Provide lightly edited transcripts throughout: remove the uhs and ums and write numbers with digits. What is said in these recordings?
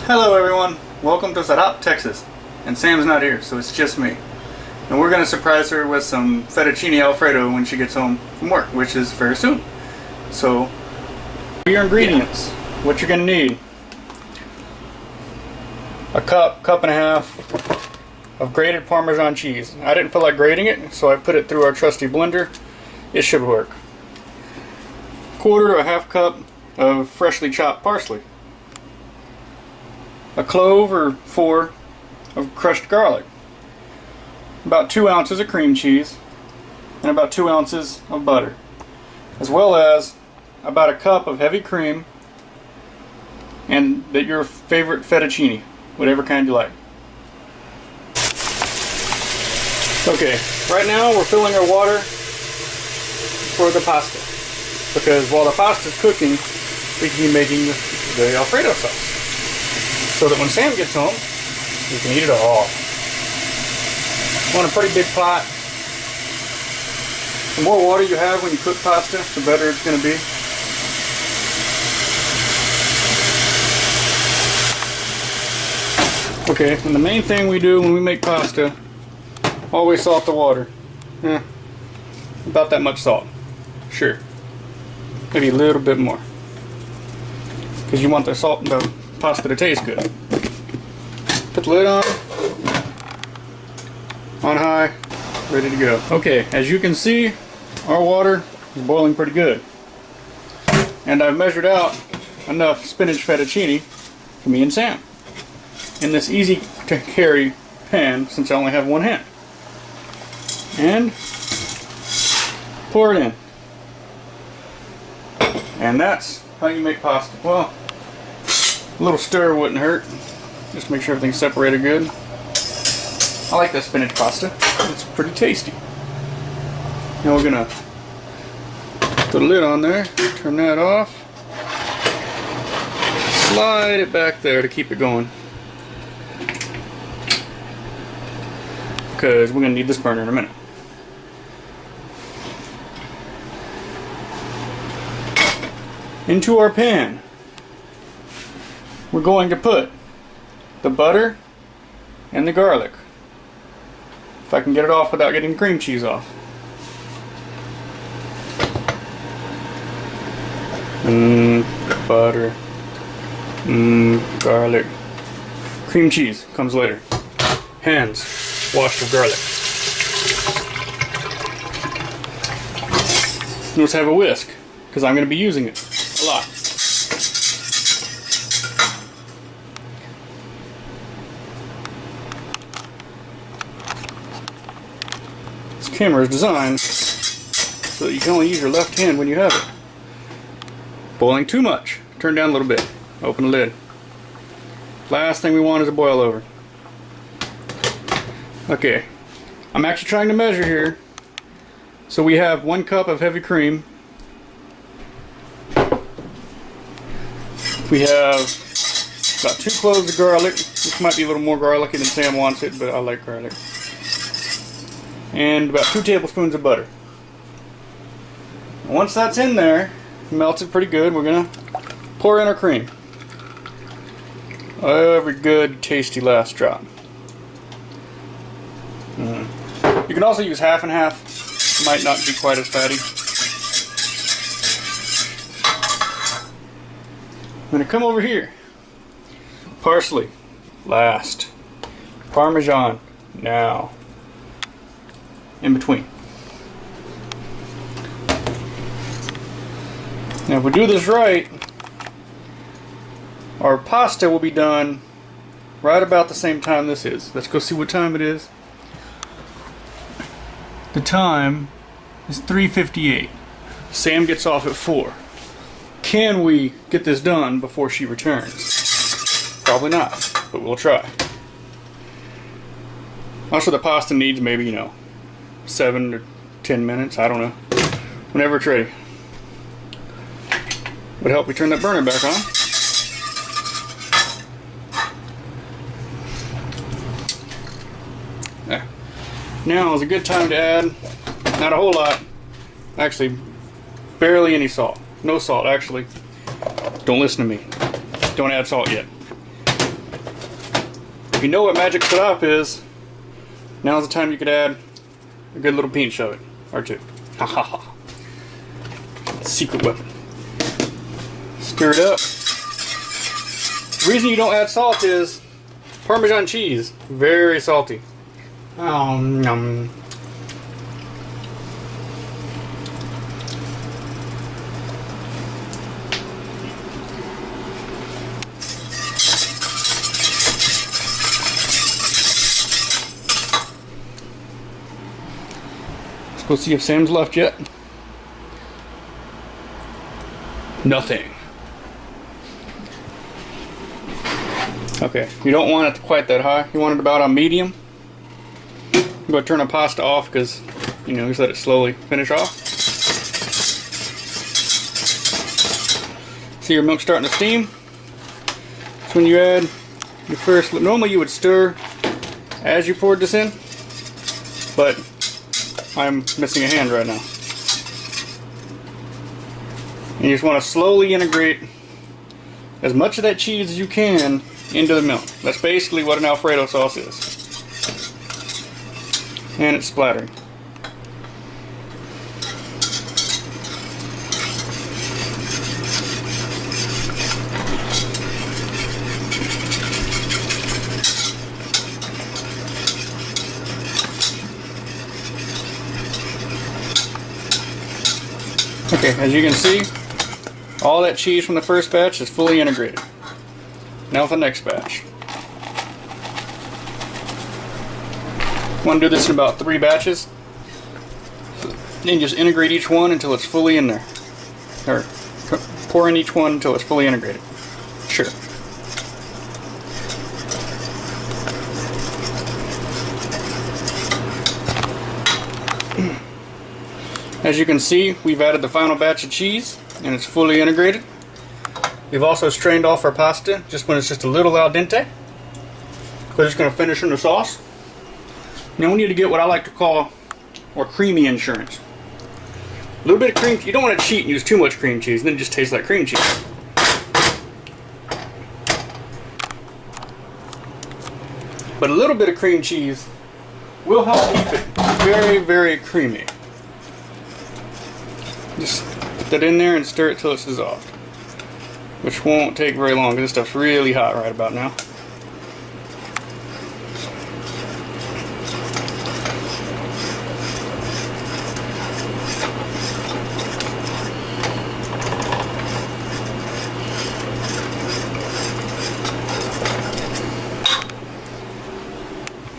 Hello everyone, welcome to Sarap, Texas. And Sam's not here, so it's just me. And we're going to surprise her with some fettuccine alfredo when she gets home from work, which is very soon. So, your ingredients, what you're going to need. A cup and a half of grated Parmesan cheese. I didn't feel like grating it, so I put it through our trusty blender. It should work. Quarter to a half cup of freshly chopped parsley. A clove or 4 of crushed garlic. About 2 ounces of cream cheese. And about 2 ounces of butter. As well as about a cup of heavy cream and your favorite fettuccine, whatever kind you like. Okay, right now we're filling our water for the pasta, because while the pasta is cooking, we can be making the alfredo sauce, so that when Sam gets home, we can eat it all. Want a pretty big pot. The more water you have when you cook pasta, the better it's going to be. Okay, and the main thing we do when we make pasta, always salt the water. About that much salt. Sure. Maybe a little bit more. Because you want the pasta to taste good. Put the lid on high, ready to go. Okay, as you can see, our water is boiling pretty good. And I've measured out enough spinach fettuccine for me and Sam in this easy to carry pan, since I only have one hand. And pour it in. And that's how you make pasta. Well, a little stir wouldn't hurt. Just make sure everything's separated good. I like that spinach pasta. It's pretty tasty. Now we're gonna put a lid on there, turn that off, slide it back there to keep it going, because we're gonna need this burner in a minute. Into our pan, we're going to put the butter and the garlic. If I can get it off without getting the cream cheese off. Butter. Garlic. Cream cheese comes later. Hands washed with garlic. Let's have a whisk, because I'm going to be using it a lot. This camera is designed so that you can only use your left hand when you have it. Boiling too much. Turn down a little bit. Open the lid. Last thing we want is a boil over. Okay, I'm actually trying to measure here. So we have 1 cup of heavy cream. We have about 2 cloves of garlic. This might be a little more garlicky than Sam wants it, but I like garlic. And about 2 tablespoons of butter. Once that's in there, melted pretty good, we're gonna pour in our cream. Every good, tasty last drop. You can also use half and half. It might not be quite as fatty. I'm going to come over here. Parsley last. Parmesan now. In between. Now if we do this right, our pasta will be done right about the same time this is. Let's go see what time it is. The time is 3:58. Sam gets off at 4. Can we get this done before she returns? Probably not, but we'll try. Also, the pasta needs maybe, 7 or 10 minutes. I don't know. Whenever it's ready. Would help me turn that burner back on. There. Now is a good time to add, not a whole lot, actually barely any salt. No salt, actually. Don't listen to me. Don't add salt yet. If you know what magic stop is, now's the time you could add a good little pinch of it, or two. Ha ha ha. Secret weapon. Stir it up. The reason you don't add salt is Parmesan cheese, very salty. Yum. Let's go see if Sam's left yet. Nothing. Okay, you don't want it quite that high. You want it about on medium. I'm going to turn the pasta off because, you know, just let it slowly finish off. See your milk starting to steam. That's when you add your first. Normally you would stir as you poured this in, but I'm missing a hand right now. And you just want to slowly integrate as much of that cheese as you can into the milk. That's basically what an Alfredo sauce is. And it's splattering. Okay, as you can see, all that cheese from the first batch is fully integrated. Now for the next batch. Want to do this in about 3 batches. Then just integrate each one until it's fully in there. Or pour in each one until it's fully integrated. Sure. As you can see, we've added the final batch of cheese and it's fully integrated. We've also strained off our pasta just when it's just a little al dente. We're just going to finish in the sauce. Now we need to get what I like to call or creamy insurance. A little bit of cream. You don't want to cheat and use too much cream cheese, then it just tastes like cream cheese. But a little bit of cream cheese will help keep it very, very creamy. Just put that in there and stir it till it's dissolved. Which won't take very long because this stuff's really hot right about now.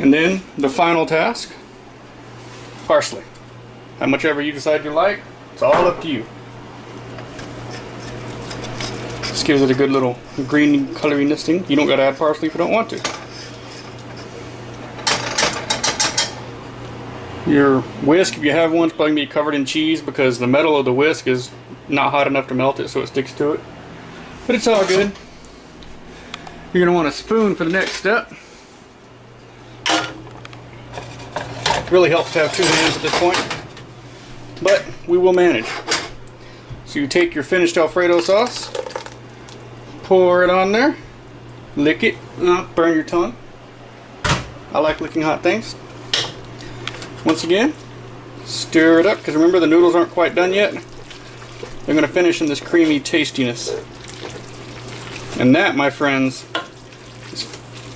And then the final task, parsley. How much ever you decide you like, it's all up to you. This gives it a good little green coloriness thing. You don't gotta add parsley if you don't want to. Your whisk, if you have one, is probably gonna be covered in cheese because the metal of the whisk is not hot enough to melt it, so it sticks to it. But it's all good. You're gonna want a spoon for the next step. Really helps to have 2 hands at this point, but we will manage. So you take your finished Alfredo sauce, pour it on there, lick it, burn your tongue. I like licking hot things. Once again, stir it up, because remember the noodles aren't quite done yet. They're going to finish in this creamy tastiness. And that, my friends, is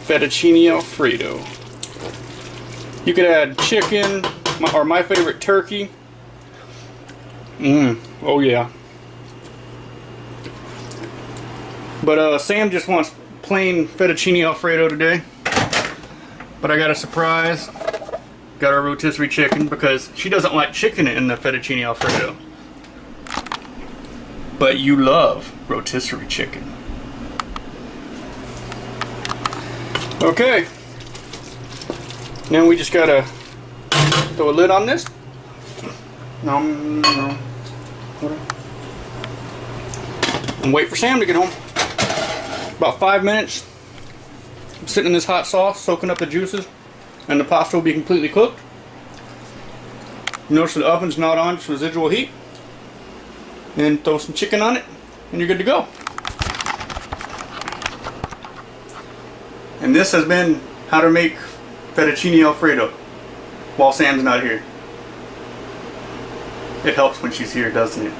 fettuccine alfredo. You could add chicken, or my favorite, turkey. Oh yeah. But Sam just wants plain fettuccine alfredo today. But I got a surprise. Got our rotisserie chicken because she doesn't like chicken in the fettuccine alfredo. But you love rotisserie chicken. Okay. Now we just gotta throw a lid on this. And wait for Sam to get home. About 5 minutes. I'm sitting in this hot sauce, soaking up the juices, and the pasta will be completely cooked. Notice the oven's not on, just residual heat. And throw some chicken on it, and you're good to go. And this has been how to make fettuccine alfredo while Sam's not here. It helps when she's here, doesn't it?